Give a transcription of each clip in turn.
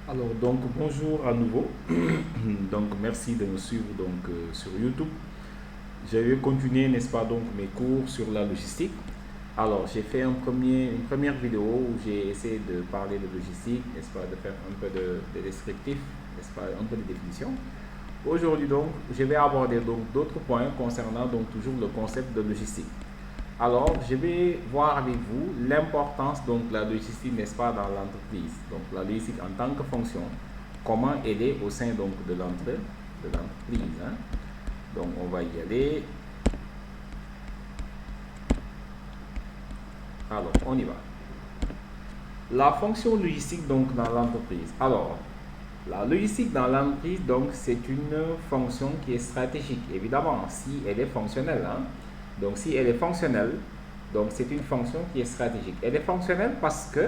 Alors, donc, bonjour à nouveau. Donc, merci de nous suivre sur YouTube. Je vais continuer, n'est-ce pas, donc, mes cours sur la logistique. Alors, j'ai fait une première vidéo où j'ai essayé de parler de logistique, n'est-ce pas, de faire un peu de descriptif, n'est-ce pas, un peu de définition. Aujourd'hui, donc, je vais aborder donc d'autres points concernant donc toujours le concept de logistique. Alors, je vais voir avec vous l'importance donc de la logistique, n'est-ce pas, dans l'entreprise. Donc, la logistique en tant que fonction, comment elle est au sein donc de l'entreprise. Hein. Donc, on va y aller. Alors, on y va. La fonction logistique donc dans l'entreprise. Alors, la logistique dans l'entreprise, donc, c'est une fonction qui est stratégique, évidemment, si elle est fonctionnelle. Hein. Donc, si elle est fonctionnelle, donc c'est une fonction qui est stratégique. Elle est fonctionnelle parce que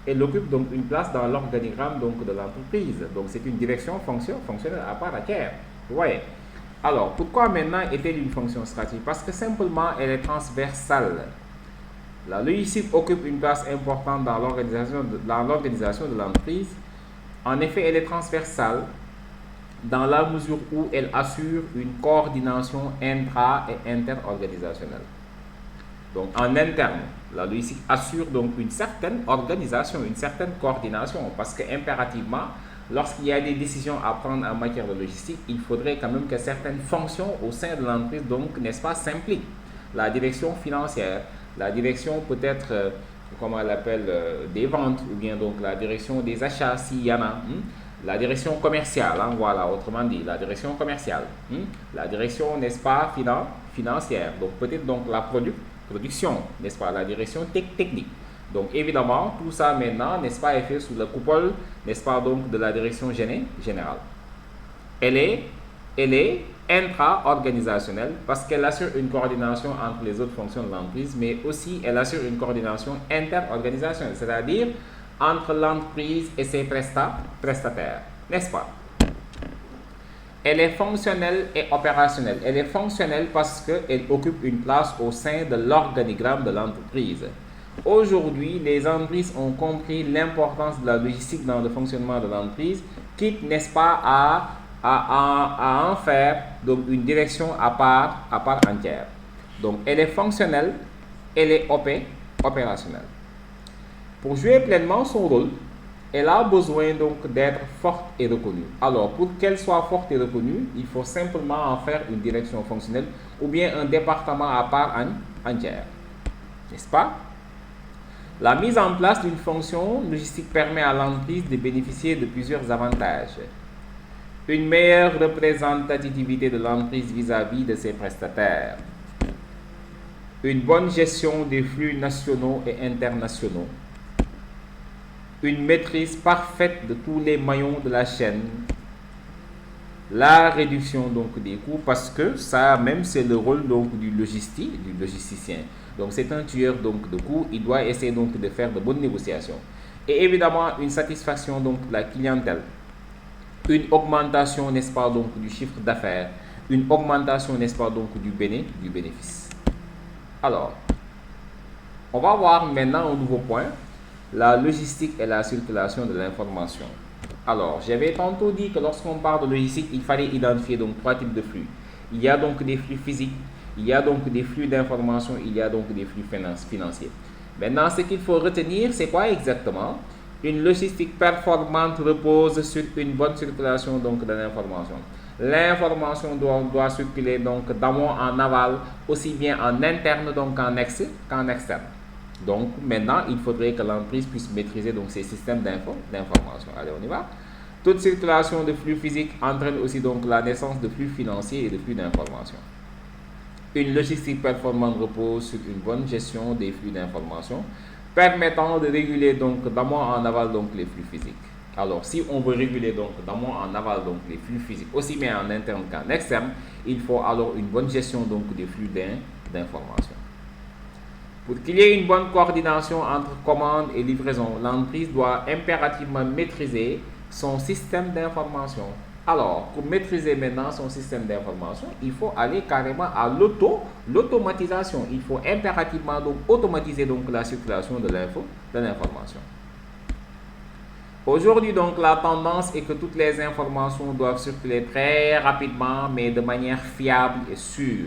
elle occupe donc une place dans l'organigramme donc de l'entreprise. Donc, c'est une direction fonctionnelle à part entière. Vous voyez. Alors, pourquoi maintenant est-elle une fonction stratégique? Parce que simplement, elle est transversale. La logistique occupe une place importante dans l'organisation de l'entreprise. En effet, elle est transversale dans la mesure où elle assure une coordination intra- et interorganisationnelle. Donc, en interne, la logistique assure donc une certaine organisation, une certaine coordination, parce que impérativement, lorsqu'il y a des décisions à prendre en matière de logistique, il faudrait quand même que certaines fonctions au sein de l'entreprise, donc, n'est-ce pas, s'impliquent. La direction financière, la direction peut-être, comment on l'appelle, des ventes, ou bien donc la direction des achats, s'il y en a. La direction commerciale, hein, voilà, autrement dit, la direction commerciale. La direction, n'est-ce pas, financière. Donc, peut-être donc la production, n'est-ce pas, la direction technique. Donc, évidemment, tout ça maintenant, n'est-ce pas, est fait sous la coupole, n'est-ce pas, donc, de la direction générale. Elle est intra-organisationnelle parce qu'elle assure une coordination entre les autres fonctions de l'entreprise, mais aussi elle assure une coordination interorganisationnelle, c'est-à-dire entre l'entreprise et ses prestataires, n'est-ce pas? Elle est fonctionnelle et opérationnelle. Elle est fonctionnelle parce qu'elle occupe une place au sein de l'organigramme de l'entreprise. Aujourd'hui, les entreprises ont compris l'importance de la logistique dans le fonctionnement de l'entreprise, quitte, n'est-ce pas, à en faire donc une direction à part entière. Donc, elle est fonctionnelle, elle est opérationnelle. Pour jouer pleinement son rôle, elle a besoin donc d'être forte et reconnue. Alors, pour qu'elle soit forte et reconnue, il faut simplement en faire une direction fonctionnelle ou bien un département à part entière. N'est-ce pas? La mise en place d'une fonction logistique permet à l'entreprise de bénéficier de plusieurs avantages. Une meilleure représentativité de l'entreprise vis-à-vis de ses prestataires. Une bonne gestion des flux nationaux et internationaux. Une maîtrise parfaite de tous les maillons de la chaîne. La réduction donc des coûts, parce que ça même c'est le rôle donc du logisticien. Donc c'est un tueur donc de coûts, il doit essayer donc de faire de bonnes négociations. Et évidemment une satisfaction donc de la clientèle. Une augmentation, n'est-ce pas, donc du chiffre d'affaires. Une augmentation, n'est-ce pas, donc du bénéfice. Alors, on va voir maintenant un nouveau point. La logistique et la circulation de l'information. Alors, j'avais tantôt dit que lorsqu'on parle de logistique, il fallait identifier donc trois types de flux. Il y a donc des flux physiques, il y a donc des flux d'information, il y a donc des flux financiers. Maintenant, ce qu'il faut retenir, c'est quoi exactement? Une logistique performante repose sur une bonne circulation donc de l'information. L'information doit circuler donc d'amont en aval, aussi bien en interne donc qu'en externe. Donc maintenant, il faudrait que l'entreprise puisse maîtriser donc ces systèmes d'information. Allez, on y va. Toute circulation de flux physiques entraîne aussi donc la naissance de flux financiers et de flux d'information. Une logistique performante repose sur une bonne gestion des flux d'information, permettant de réguler donc d'amont en aval donc les flux physiques. Alors, si on veut réguler donc d'amont en aval donc les flux physiques, aussi bien en interne qu'en externe, il faut alors une bonne gestion donc des flux d'information. Pour qu'il y ait une bonne coordination entre commande et livraison, l'entreprise doit impérativement maîtriser son système d'information. Alors, pour maîtriser maintenant son système d'information, il faut aller carrément à l'automatisation. Il faut impérativement donc automatiser donc la circulation de l'information. Aujourd'hui, donc, la tendance est que toutes les informations doivent circuler très rapidement, mais de manière fiable et sûre.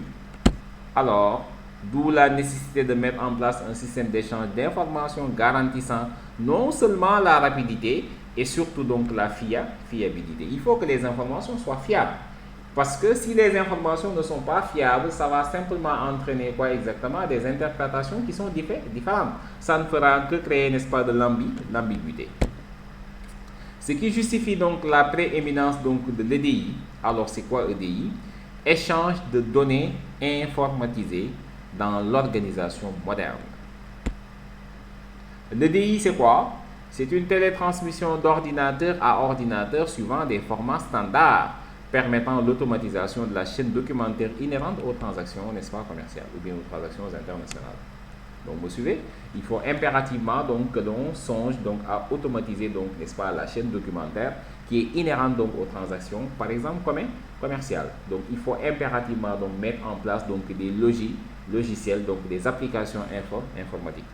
Alors, d'où la nécessité de mettre en place un système d'échange d'informations garantissant non seulement la rapidité, et surtout donc la fiabilité. Il faut que les informations soient fiables. Parce que si les informations ne sont pas fiables, ça va simplement entraîner quoi exactement? Des interprétations qui sont différentes. Ça ne fera que créer, n'est-ce pas, de l'ambiguïté. Ce qui justifie donc la prééminence donc de l'EDI. Alors c'est quoi EDI? Échange de données informatisées dans l'organisation moderne. L'EDI c'est quoi? C'est une télétransmission d'ordinateur à ordinateur suivant des formats standards permettant l'automatisation de la chaîne documentaire inhérente aux transactions, n'est-ce pas, commerciales ou bien aux transactions internationales. Donc, vous suivez, il faut impérativement donc que l'on songe donc à automatiser donc, n'est-ce pas, la chaîne documentaire qui est inhérente donc aux transactions, par exemple commerciales. Donc, il faut impérativement donc mettre en place donc des logiciels, donc des applications informatiques.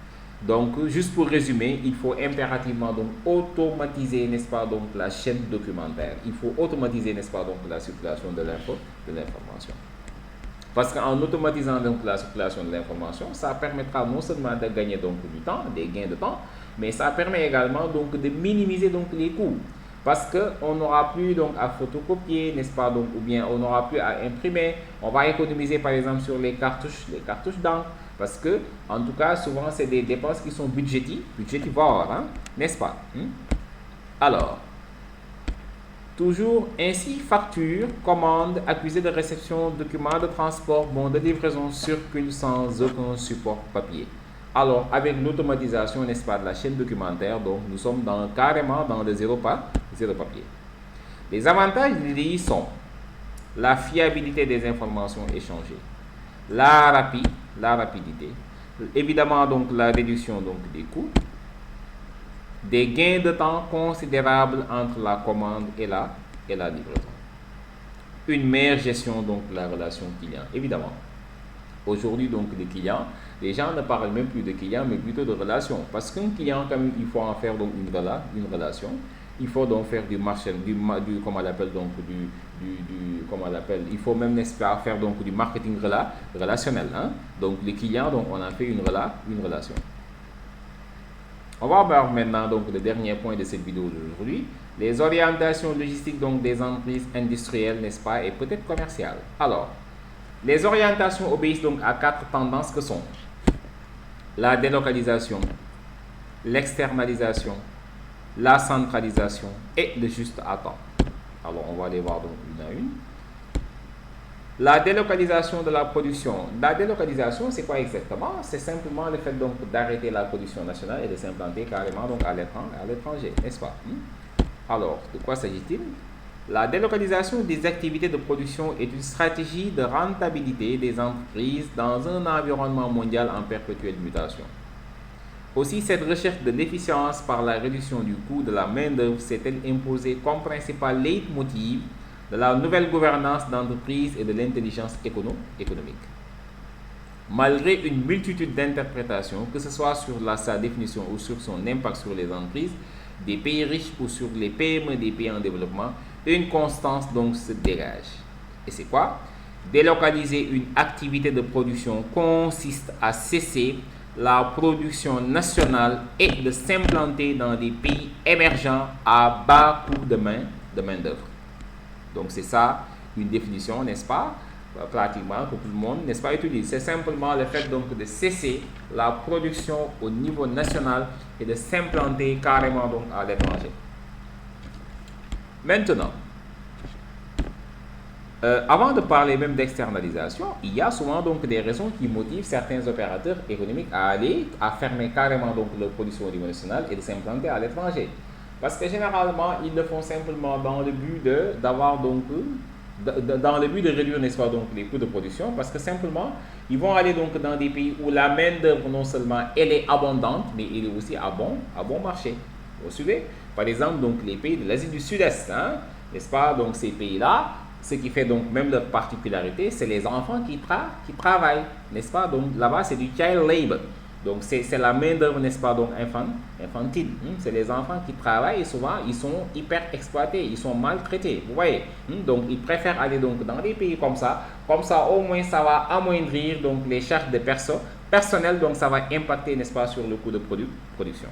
Donc, juste pour résumer, il faut impérativement donc automatiser, n'est-ce pas, donc la chaîne documentaire. Il faut automatiser, n'est-ce pas, donc la circulation de l'information. Parce qu'en automatisant donc la circulation de l'information, ça permettra non seulement de gagner donc du temps, des gains de temps, mais ça permet également donc de minimiser donc les coûts. Parce qu'on n'aura plus donc à photocopier, n'est-ce pas, donc, ou bien on n'aura plus à imprimer. On va économiser par exemple sur les cartouches d'encre. Parce que, en tout cas, souvent c'est des dépenses qui sont budgétivores, hein, n'est-ce pas? Alors, toujours ainsi, facture, commande, accusé de réception, document de transport, bon de livraison circulent sans aucun support papier. Alors, avec l'automatisation, n'est-ce pas, de la chaîne documentaire, donc nous sommes carrément dans le zéro papier. Les avantages de l'EDI sont la fiabilité des informations échangées, la rapidité, évidemment donc la réduction donc des coûts, des gains de temps considérables entre la commande et la livraison. Une meilleure gestion donc de la relation client, évidemment. Aujourd'hui donc les clients, les gens ne parlent même plus de clients mais plutôt de relation. Parce qu'un client, quand même, il faut en faire donc une relation. Il faut donc faire comment on l'appelle donc comment on l'appelle, il faut même, n'est-ce pas, faire donc du marketing relationnel, hein? Donc les clients, donc on a fait une relation. On va voir maintenant donc le dernier point de cette vidéo d'aujourd'hui, les orientations logistiques donc des entreprises industrielles, n'est-ce pas, et peut-être commerciales. Alors, les orientations obéissent donc à 4 tendances que sont la délocalisation, l'externalisation, la centralisation et le juste à temps. Alors, on va les voir donc une à une. La délocalisation de la production. La délocalisation, c'est quoi exactement? C'est simplement le fait donc d'arrêter la production nationale et de s'implanter carrément donc à l'étranger, n'est-ce pas? Alors, de quoi s'agit-il? La délocalisation des activités de production est une stratégie de rentabilité des entreprises dans un environnement mondial en perpétuelle mutation. Aussi, cette recherche de l'efficience par la réduction du coût de la main-d'œuvre s'est-elle imposée comme principal leitmotiv de la nouvelle gouvernance d'entreprise et de l'intelligence économique. Malgré une multitude d'interprétations, que ce soit sur sa définition ou sur son impact sur les entreprises des pays riches ou sur les PME des pays en développement, une constance donc se dégage. Et c'est quoi? Délocaliser une activité de production consiste à cesser la production nationale et de s'implanter dans des pays émergents à bas coût de main-d'œuvre. Donc c'est ça une définition, n'est-ce pas, pratiquement que tout le monde, n'est-ce pas, utilise. C'est simplement le fait donc de cesser la production au niveau national et de s'implanter carrément donc à l'étranger. Maintenant, avant de parler même d'externalisation, il y a souvent donc des raisons qui motivent certains opérateurs économiques à fermer carrément donc leur production au niveau national et de s'implanter à l'étranger. Parce que généralement, ils le font simplement dans le but dans le but de réduire, n'est-ce pas, donc les coûts de production, parce que simplement, ils vont aller donc dans des pays où la main-d'œuvre non seulement elle est abondante, mais elle est aussi à bon marché. Vous suivez? Par exemple, donc les pays de l'Asie du Sud-Est, hein, n'est-ce pas? Donc ces pays-là, ce qui fait donc même leur particularité, c'est les enfants qui travaillent, n'est-ce pas? Donc là-bas, c'est du child labor. Donc, c'est la main-d'œuvre, n'est-ce pas, donc infantile. C'est les enfants qui travaillent et souvent, ils sont hyper exploités, ils sont maltraités. Vous voyez. Donc, ils préfèrent aller donc, dans des pays comme ça. Comme ça, au moins, ça va amoindrir donc, les charges de personnel. Donc, ça va impacter, n'est-ce pas, sur le coût de production.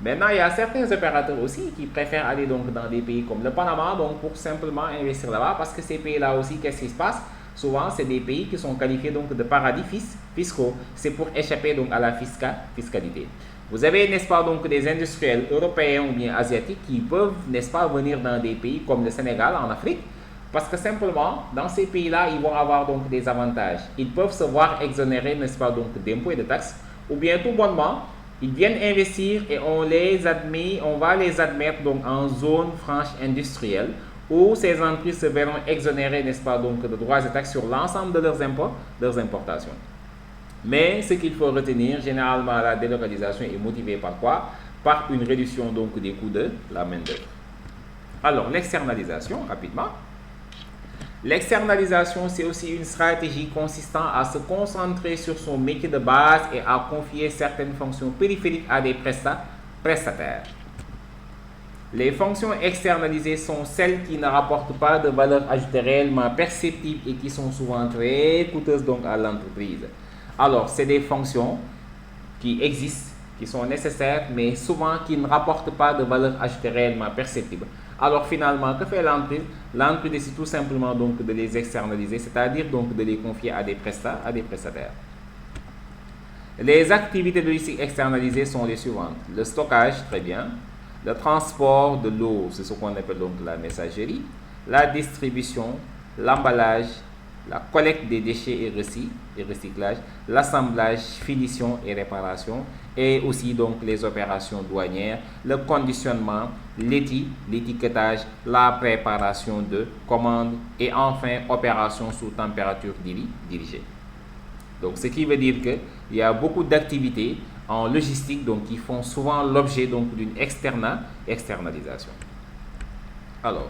Maintenant, il y a certains opérateurs aussi qui préfèrent aller donc, dans des pays comme le Panama donc, pour simplement investir là-bas parce que ces pays-là aussi, qu'est-ce qui se passe? Souvent, c'est des pays qui sont qualifiés donc de paradis fiscaux. C'est pour échapper donc à la fiscalité. Vous avez, n'est-ce pas, donc des industriels européens ou bien asiatiques qui peuvent, n'est-ce pas, venir dans des pays comme le Sénégal en Afrique parce que simplement, dans ces pays-là, ils vont avoir donc des avantages. Ils peuvent se voir exonérés, n'est-ce pas, donc d'impôts et de taxes ou bien tout bonnement, ils viennent investir et on va les admettre donc en zone franche industrielle où ces entreprises se verront exonérées, n'est-ce pas, donc de droits et taxes sur l'ensemble de leurs importations. Mais ce qu'il faut retenir, généralement, la délocalisation est motivée par quoi? Par une réduction donc des coûts de la main-d'œuvre. Alors, l'externalisation, rapidement. L'externalisation, c'est aussi une stratégie consistant à se concentrer sur son métier de base et à confier certaines fonctions périphériques à des prestataires. Les fonctions externalisées sont celles qui ne rapportent pas de valeur ajoutée réellement perceptible et qui sont souvent très coûteuses donc à l'entreprise. Alors, c'est des fonctions qui existent, qui sont nécessaires, mais souvent qui ne rapportent pas de valeur ajoutée réellement perceptible. Alors finalement, que fait l'entreprise? L'entreprise décide tout simplement donc de les externaliser, c'est-à-dire donc de les confier à des prestataires. Les activités logistiques externalisées sont les suivantes. Le stockage, très bien. Le transport de l'eau, c'est ce qu'on appelle donc la messagerie. La distribution, l'emballage, la collecte des déchets et recyclage, l'assemblage, finition et réparation, et aussi donc les opérations douanières, le conditionnement, l'étiquetage, la préparation de commandes et enfin opérations sous température dirigée. Donc ce qui veut dire qu'il y a beaucoup d'activités en logistique donc, qui font souvent l'objet donc d'une externalisation. Alors,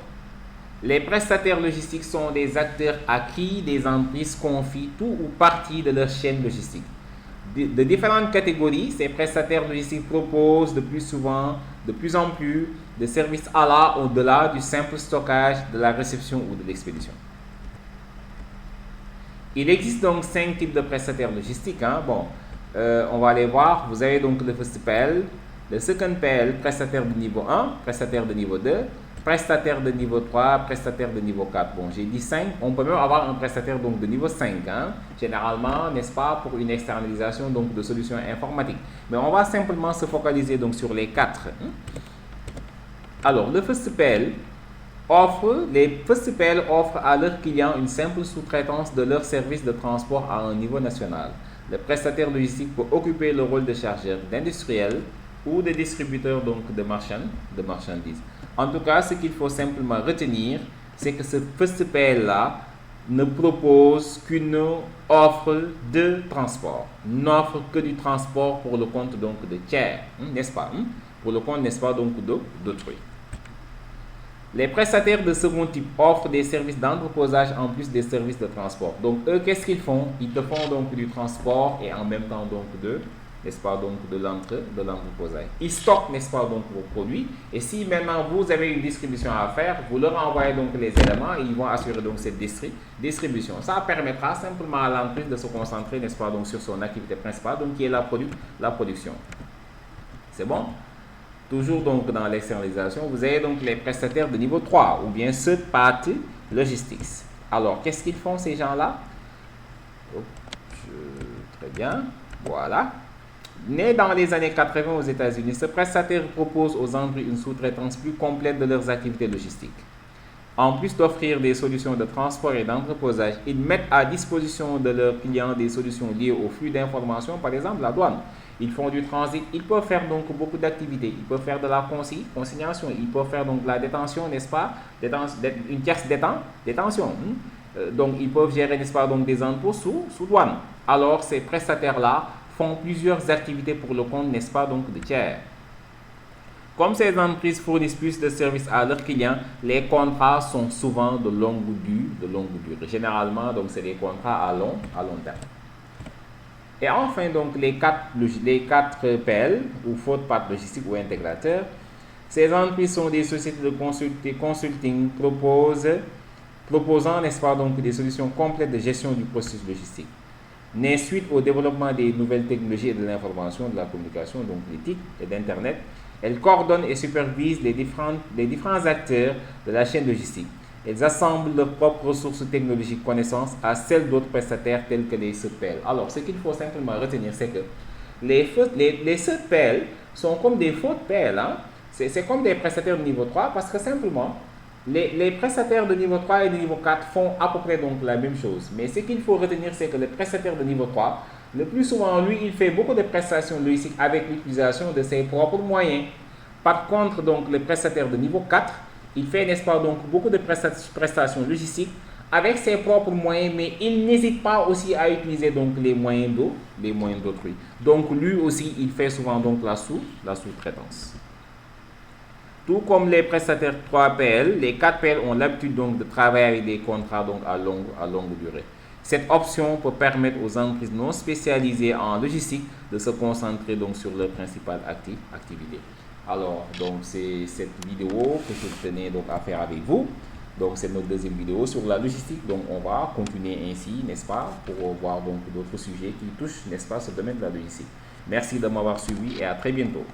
les prestataires logistiques sont des acteurs à qui des entreprises confient tout ou partie de leur chaîne logistique. De différentes catégories, ces prestataires logistiques proposent de plus en plus de services au-delà du simple stockage, de la réception ou de l'expédition. Il existe donc 5 types de prestataires logistiques. On va aller voir. Vous avez donc le first PL, le second PL, prestataire de niveau 1, prestataire de niveau 2, prestataire de niveau 3, prestataire de niveau 4. Bon, j'ai dit 5. On peut même avoir un prestataire donc de niveau 5. Généralement, n'est-ce pas, pour une externalisation donc, de solutions informatiques. Mais on va simplement se focaliser donc sur les 4. Alors, le first PL offrent à leurs clients une simple sous-traitance de leur service de transport à un niveau national. Le prestataire logistique peut occuper le rôle de chargeur d'industriel ou de distributeur donc, de marchandises. En tout cas, ce qu'il faut simplement retenir, c'est que ce first PL-là ne propose qu'une offre de transport, n'offre que du transport pour le compte donc, de tiers, n'est-ce pas? Pour le compte, n'est-ce pas, donc d'autrui. Les prestataires de second type offrent des services d'entreposage en plus des services de transport. Donc, eux, qu'est-ce qu'ils font? Ils te font donc du transport et en même temps donc n'est-ce pas, donc de l'entreposage. Ils stockent, n'est-ce pas, donc vos produits. Et si maintenant vous avez une distribution à faire, vous leur envoyez donc les éléments et ils vont assurer donc cette distribution. Ça permettra simplement à l'entreprise de se concentrer, n'est-ce pas, donc sur son activité principale, donc qui est la production. C'est bon? Toujours donc dans l'externalisation, vous avez donc les prestataires de niveau 3 ou bien third party logistics. Alors, qu'est-ce qu'ils font ces gens-là? Très bien, voilà. Né dans les années 80 aux États-Unis, ce prestataire propose aux entreprises une sous-traitance plus complète de leurs activités logistiques. En plus d'offrir des solutions de transport et d'entreposage, ils mettent à disposition de leurs clients des solutions liées au flux d'informations, par exemple la douane. Ils font du transit, ils peuvent faire donc beaucoup d'activités. Ils peuvent faire de la consignation, ils peuvent faire donc de la détention, n'est-ce pas? Une tierce détention. Donc ils peuvent gérer, n'est-ce pas, donc des entrepôts sous douane. Alors ces prestataires-là font plusieurs activités pour le compte, n'est-ce pas, donc de tiers. Comme ces entreprises fournissent plus de services à leurs clients, les contrats sont souvent de longue durée. Généralement, donc c'est des contrats à long terme. Et enfin, donc, les quatre PL, ou faute part logistique ou intégrateur. Ces entreprises sont des sociétés de consulting proposant, n'est-ce pas, donc, des solutions complètes de gestion du processus logistique. Nées suite au développement des nouvelles technologies et de l'information, de la communication, donc les TIC et d'Internet, elles coordonnent et supervisent les différents acteurs de la chaîne logistique. Elles assemblent leurs propres ressources technologiques connaissances à celles d'autres prestataires tels que les SEPL. Alors, ce qu'il faut simplement retenir, c'est que les SEPL sont comme des fautes PL. Hein? C'est comme des prestataires de niveau 3 parce que simplement, les prestataires de niveau 3 et de niveau 4 font à peu près donc la même chose. Mais ce qu'il faut retenir, c'est que le prestataire de niveau 3, le plus souvent, lui, il fait beaucoup de prestations logistiques avec l'utilisation de ses propres moyens. Par contre, donc, le prestataire de niveau 4, il fait, n'est-ce pas, donc, beaucoup de prestations logistiques avec ses propres moyens, mais il n'hésite pas aussi à utiliser donc, les moyens d'autrui. Donc, lui aussi, il fait souvent donc, la sous-traitance. Tout comme les prestataires 3PL, les 4PL ont l'habitude donc de travailler avec des contrats donc à longue durée. Cette option peut permettre aux entreprises non spécialisées en logistique de se concentrer donc sur leur principale activité. Alors, donc c'est cette vidéo que je tenais donc à faire avec vous. Donc c'est notre deuxième vidéo sur la logistique. Donc on va continuer ainsi, n'est-ce pas, pour voir donc d'autres sujets qui touchent, n'est-ce pas, ce domaine de la logistique. Merci de m'avoir suivi et à très bientôt.